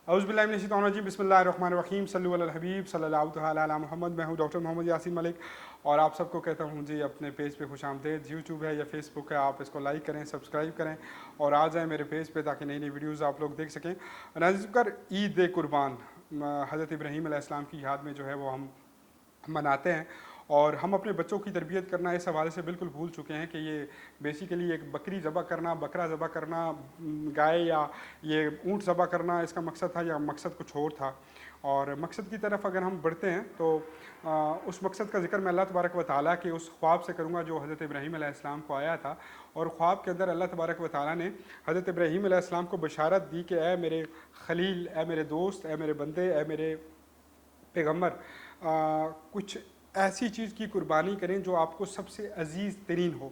اعوذ باللہ من الشیطان الرجیم بسم اللہ الرحمن الرحیم صلی علی الحبیب صلی اللہ تعالی علی محمد. میں ہوں ڈاکٹر محمد یاسین ملک اور آپ سب کو کہتا ہوں جی اپنے پیج پہ خوش آمدید. یوٹیوب ہے یا فیس بک ہے, آپ اس کو لائک کریں, سبسکرائب کریں اور آ جائیں میرے پیج پہ تاکہ نئی نئی ویڈیوز آپ لوگ دیکھ سکیں. ناظرین کر عید قربان حضرت ابراہیم علیہ السلام کی یاد میں جو ہے وہ ہم مناتے ہیں, اور ہم اپنے بچوں کی تربیت کرنا اس حوالے سے بالکل بھول چکے ہیں کہ یہ بیسیکلی ایک بکری ذبح کرنا, بکرا ذبح کرنا, گائے یا یہ اونٹ ذبح کرنا اس کا مقصد تھا یا مقصد کچھ اور تھا. اور مقصد کی طرف اگر ہم بڑھتے ہیں تو اس مقصد کا ذکر میں اللہ تبارک و تعالیٰ کے اس خواب سے کروں گا جو حضرت ابراہیم علیہ السلام کو آیا تھا. اور خواب کے اندر اللہ تبارک و تعالیٰ نے حضرت ابراہیم علیہ السلام کو بشارت دی کہ اے میرے خلیل, اے میرے دوست, اے میرے بندے, اے میرے پیغمبر, کچھ ایسی چیز کی قربانی کریں جو آپ کو سب سے عزیز ترین ہو.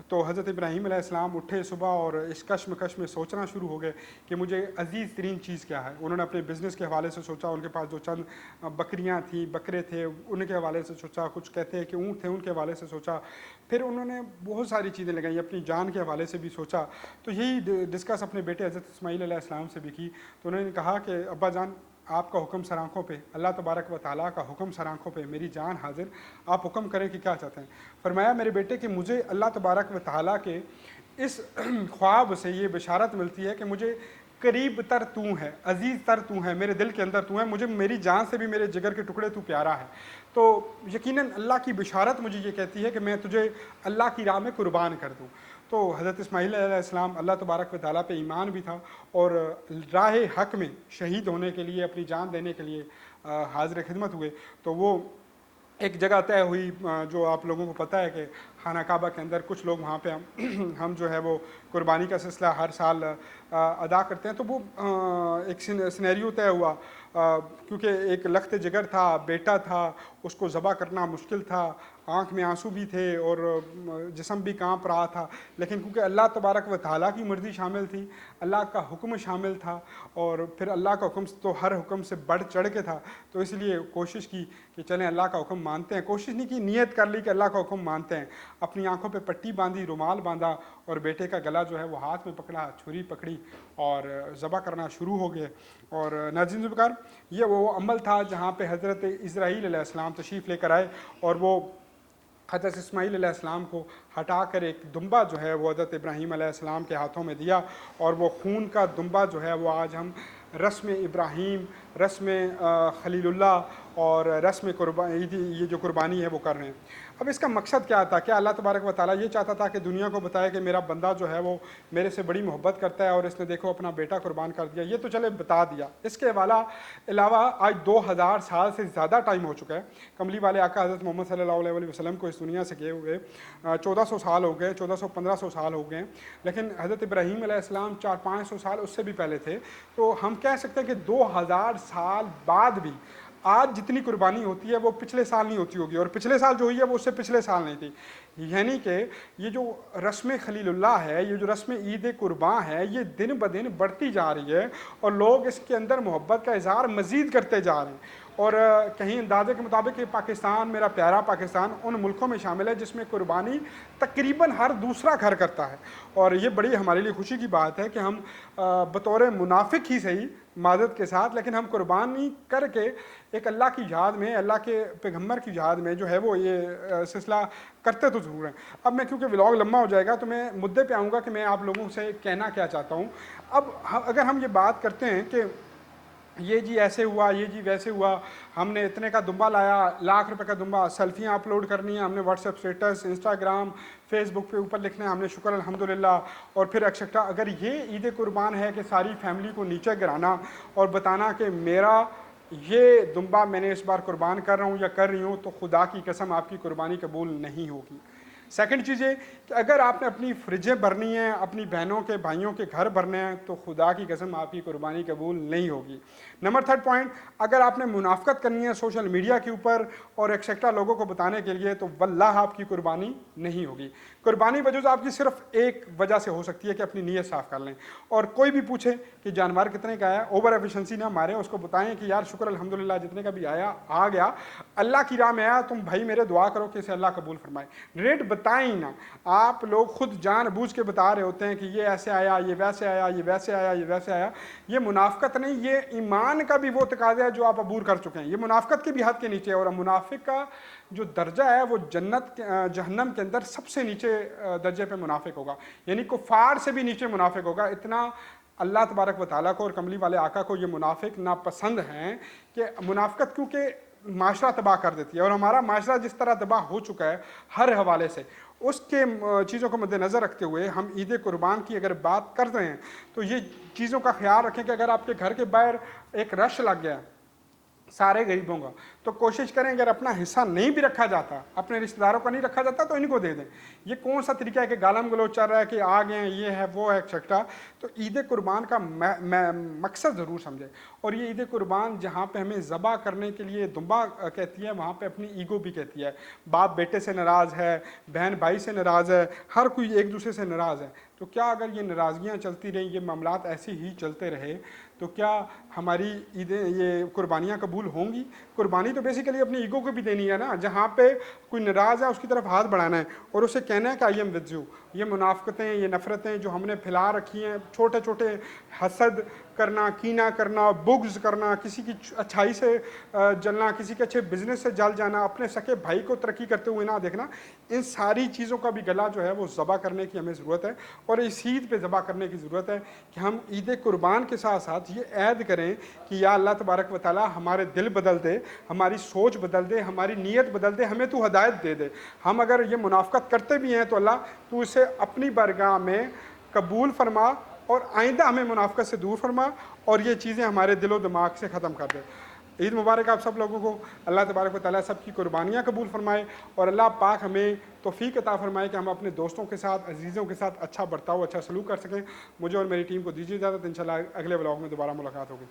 تو حضرت ابراہیم علیہ السلام اٹھے صبح اور اس کشمکش میں سوچنا شروع ہو گئے کہ مجھے عزیز ترین چیز کیا ہے. انہوں نے اپنے بزنس کے حوالے سے سوچا, ان کے پاس جو چند بکریاں تھیں, بکرے تھے, ان کے حوالے سے سوچا, کچھ کہتے ہیں کہ اونٹ تھے ان کے حوالے سے سوچا, پھر انہوں نے بہت ساری چیزیں لگائیں, اپنی جان کے حوالے سے بھی سوچا. تو یہی ڈسکس اپنے بیٹے حضرت اسماعیل علیہ السلام سے بھی کی. تو انہوں نے کہا کہ ابا جان آپ کا حکم سر آنکھوں پہ, اللہ تبارک و تعالیٰ کا حکم سر آنکھوں پہ, میری جان حاضر, آپ حکم کریں کہ کیا چاہتے ہیں. فرمایا میرے بیٹے کہ مجھے اللہ تبارک و تعالیٰ کے اس خواب سے یہ بشارت ملتی ہے کہ مجھے قریب تر تو ہے, عزیز تر تو ہے, میرے دل کے اندر تو ہے, مجھے میری جان سے بھی میرے جگر کے ٹکڑے تو پیارا ہے. تو یقیناً اللہ کی بشارت مجھے یہ کہتی ہے کہ میں تجھے اللہ کی راہ میں قربان کر دوں. تو حضرت اسماعیل علیہ السلام اللہ تبارک و تعالیٰ پہ ایمان بھی تھا اور راہ حق میں شہید ہونے کے لیے, اپنی جان دینے کے لیے حاضر خدمت ہوئے. تو وہ ایک جگہ طے ہوئی جو آپ لوگوں کو پتہ ہے کہ خانہ کعبہ کے اندر کچھ لوگ وہاں پہ ہم جو ہے وہ قربانی کا سلسلہ ہر سال ادا کرتے ہیں. تو وہ ایک سینیریو طے ہوا کیونکہ ایک لخت جگر تھا, بیٹا تھا, اس کو ذبح کرنا مشکل تھا, آنکھ میں آنسو بھی تھے اور جسم بھی کانپ رہا تھا. لیکن کیونکہ اللہ تبارک و تعالیٰ کی مرضی شامل تھی, اللہ کا حکم شامل تھا, اور پھر اللہ کا حکم تو ہر حکم سے بڑھ چڑھ کے تھا, تو اس لیے کوشش کی کہ چلیں اللہ کا حکم مانتے ہیں. کوشش نہیں کی, نیت کر لی کہ اللہ کا حکم مانتے ہیں. اپنی آنکھوں پہ پٹی باندھی, رومال باندھا اور بیٹے کا گلا جو ہے وہ ہاتھ میں پکڑا, چھری پکڑی اور ذبح کرنا شروع ہو گئے. اور ناظرین ذوالفقار یہ وہ عمل تھا جہاں پہ حضرت اسرائیل علیہ السلام تشریف لے کر آئے اور وہ حضرت اسماعیل علیہ السلام کو ہٹا کر ایک دمبا جو ہے وہ حضرت ابراہیم علیہ السلام کے ہاتھوں میں دیا, اور وہ خون کا دمبا جو ہے وہ آج ہم رسم ابراہیم, رسم خلیل اللہ اور رسم قربانی, یہ جو قربانی ہے وہ کر رہے ہیں. اب اس کا مقصد کیا تھا؟ کیا اللہ تبارک و تعالیٰ یہ چاہتا تھا کہ دنیا کو بتائے کہ میرا بندہ جو ہے وہ میرے سے بڑی محبت کرتا ہے اور اس نے دیکھو اپنا بیٹا قربان کر دیا؟ یہ تو چلے بتا دیا. اس کے علاوہ آج 2000 سال سے زیادہ ٹائم ہو چکا ہے. کملی والے آقا حضرت محمد صلی اللہ علیہ وسلم کو اس دنیا سے گئے ہوئے 1400 سال ہو گئے, 1400-1500 سال ہو گئے, لیکن حضرت ابراہیم علیہ السلام 400-500 سال اس سے بھی پہلے تھے. تو ہم کہہ سکتے ہیں کہ 2000 سال بعد بھی آج جتنی قربانی ہوتی ہے وہ پچھلے سال نہیں ہوتی ہوگی, اور پچھلے سال جو ہوئی ہے وہ اس سے پچھلے سال نہیں تھی. یعنی کہ یہ جو رسم خلیل اللہ ہے, یہ جو رسم عید قربان ہے, یہ دن بدن بڑھتی جا رہی ہے اور لوگ اس کے اندر محبت کا اظہار مزید کرتے جا رہے ہیں. اور کہیں اندازے کے مطابق کہ پاکستان, میرا پیارا پاکستان, ان ملکوں میں شامل ہے جس میں قربانی تقریباً ہر دوسرا گھر کرتا ہے. اور یہ بڑی ہمارے لیے خوشی کی بات ہے کہ ہم بطور منافق ہی صحیح, معذرت کے ساتھ, لیکن ہم قربانی کر کے ایک اللہ کی یاد میں, اللہ کے پیغمبر کی یاد میں جو ہے وہ یہ سلسلہ کرتے تو ضرور ہیں. اب میں کیونکہ ولاگ لمبا ہو جائے گا تو میں مدعے پہ آؤں گا کہ میں آپ لوگوں سے کہنا کیا چاہتا ہوں. اب اگر ہم یہ بات کرتے ہیں کہ یہ جی ایسے ہوا, یہ جی ویسے ہوا, ہم نے اتنے کا دمبا لایا, لاکھ روپے کا دمبا, سیلفیاں اپلوڈ کرنی ہیں, ہم نے WhatsApp status, Instagram, Facebook پہ اوپر لکھنا ہے, ہم نے شکر الحمدللہ, اور پھر ایکسٹرا. اگر یہ عید قربان ہے کہ ساری فیملی کو نیچے گرانا اور بتانا کہ میرا یہ دمبا میں نے اس بار قربان کر رہا ہوں یا کر رہی ہوں, تو خدا کی قسم آپ کی قربانی قبول نہیں ہوگی. سیکنڈ چیز یہ کہ اگر آپ نے اپنی فریجیں بھرنی ہیں, اپنی بہنوں کے بھائیوں کے گھر بھرنے ہیں, تو خدا کی قسم آپ کی قربانی قبول نہیں ہوگی. نمبر تھرڈ پوائنٹ, اگر آپ نے منافقت کرنی ہے سوشل میڈیا کے اوپر اور ایکسٹرا لوگوں کو بتانے کے لیے, تو واللہ آپ کی قربانی نہیں ہوگی. قربانی بجوز آپ کی صرف ایک وجہ سے ہو سکتی ہے کہ اپنی نیت صاف کر لیں. اور کوئی بھی پوچھے کہ جانور کتنے کا آیا, اوور ایفیشنسی نہ مارے, اس کو بتائیں کہ یار شکر الحمدللہ جتنے کا بھی آیا آ گیا, اللہ کی راہ میں آیا, تم بھائی میرے دعا کرو کہ اسے اللہ قبول فرمائے. ریٹ بتائیں نا، آپ لوگ خود جان بوجھ کے بتا رہے ہوتے ہیں کہ یہ ایسے آیا، یہ ویسے آیا، یہ ویسے آیا، یہ ویسے آیا. یہ منافقت نہیں، یہ ایمان کا بھی وہ تقاضا ہے جو آپ عبور کر چکے ہیں. یہ منافقت کی بھی حد کے نیچے ہے، اور منافق کا جو درجہ ہے وہ جہنم کے اندر سب سے نیچے درجے پہ منافق ہوگا، یعنی کفار سے بھی نیچے منافق ہوگا. اتنا اللہ تبارک و تعالیٰ کو اور کملی والے آقا کو یہ منافق ناپسند ہیں کہ منافقت کیونکہ معاشرہ تباہ کر دیتی ہے، اور ہمارا معاشرہ جس طرح تباہ ہو چکا ہے ہر حوالے سے، اس کے چیزوں کو مد نظر رکھتے ہوئے ہم عید قربان کی اگر بات کر رہے ہیں تو یہ چیزوں کا خیال رکھیں کہ اگر آپ کے گھر کے باہر ایک رش لگ گیا سارے غریبوں کا، تو کوشش کریں اگر اپنا حصہ نہیں بھی رکھا جاتا، اپنے رشتہ داروں کا نہیں رکھا جاتا تو ان کو دے دیں. یہ کون سا طریقہ ہے کہ گالم گلوچ چل رہا ہے کہ آ گئے ہیں، یہ ہے وہ ہے ایکسیکٹرا. تو عید قربان کا مقصد ضرور سمجھیں. اور یہ عید قربان جہاں پہ ہمیں ذبح کرنے کے لیے دمبا کہتی ہے، وہاں پہ اپنی ایگو بھی کہتی ہے. باپ بیٹے سے ناراض ہے، بہن بھائی سے ناراض ہے، ہر کوئی ایک دوسرے سے ناراض ہے. تو کیا اگر یہ ناراضگیاں چلتی رہیں، یہ معاملات ایسے ہی چلتے رہے، تو کیا ہماری عیدیں یہ قربانیاں قبول ہوں گی؟ قربانی تو بیسیکلی اپنی ایگو کو بھی دینی ہے نا. جہاں پہ کوئی ناراض ہے اس کی طرف ہاتھ بڑھانا ہے اور اسے کہنا ہے کہ آئی ایم ود یو. یہ منافقتیں، یہ نفرتیں جو ہم نے پھیلا رکھی ہیں، چھوٹے چھوٹے حسد کرنا، کینہ کرنا، بغض کرنا، کسی کی اچھائی سے جلنا، کسی کے اچھے بزنس سے جل جانا، اپنے سکے بھائی کو ترقی کرتے ہوئے نہ دیکھنا، ان ساری چیزوں کا بھی گلا جو ہے وہ ذبح کرنے کی ہمیں ضرورت ہے. اور اس عید پہ ذبح کرنے کی ضرورت ہے کہ ہم عید قربان کے ساتھ ساتھ یہ عہد کریں کہ یا اللہ تبارک و تعالی ہمارے دل بدل دے، ہماری سوچ بدل دے، ہماری نیت بدل دے، ہمیں تو ہدایت دے دے. ہم اگر یہ منافقت کرتے بھی ہیں تو اللہ تو اسے اپنی بارگاہ میں قبول فرما اور آئندہ ہمیں منافقت سے دور فرما اور یہ چیزیں ہمارے دل و دماغ سے ختم کر دے. عید مبارک آپ سب لوگوں کو. اللہ تبارک و تعالیٰ سب کی قربانیاں قبول فرمائے اور اللہ پاک ہمیں توفیق عطا فرمائے کہ ہم اپنے دوستوں کے ساتھ، عزیزوں کے ساتھ اچھا برتاؤ، اچھا سلوک کر سکیں. مجھے اور میری ٹیم کو دیجیے اجازت، انشاءاللہ اگلے بلاگ میں دوبارہ ملاقات ہوگی.